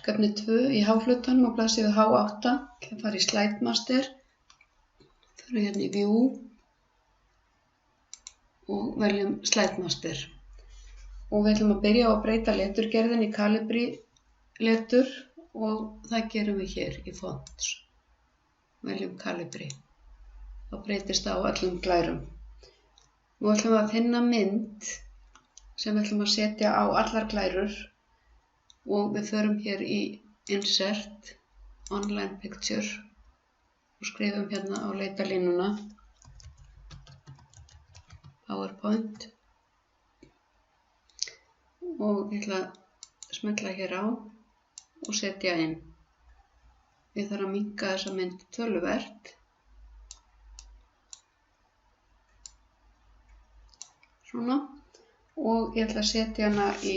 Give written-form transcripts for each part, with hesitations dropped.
Verkefni 2 í H-hlutanum á blaðsíðu H8. Það fara í Slide Master. Það eru hérna í View og veljum Slide Master. Og við ætlum að byrja á að breyta leturgerðin í Calibri letur og það gerum við hér í Fonts. Veljum Calibri. Þá breytist það á öllum glærum. Nú ætlum við að finna mynd sem við ætlum að setja á allar glærur og við förum hér í Insert, Online Picture og skrifum hérna á leitarlínuna PowerPoint og ég ætla að smella hér á og setja inn. Ég þarf að minnka þessa mynd töluvert. Svona. Og ég ætla að setja hana í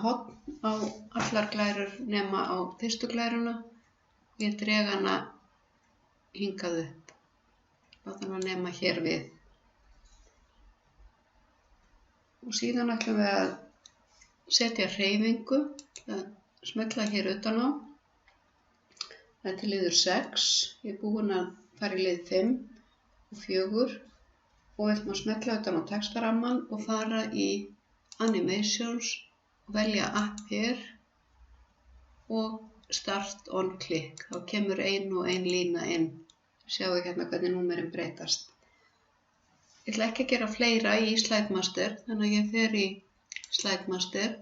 horn á allar glærur nema á fyrstu glæruna. Ég dreg hana hingað upp. Láta hana nema hér við. Og síðan ætlum við að setja hreyfingu. Smella hér utan á. Það er til liður 6. Ég er búin að fara í lið 5 og 4. Og við ætlum að smella utan á textaramman og fara í Animations og velja App hér og Start on Click. Þá kemur ein og ein lína inn. Sjáu hérna hvernig númerin breytast. Ég ætla ekki að gera fleira í Slide Master, þannig að ég fer í Slide Master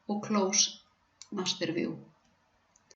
og Close Master View.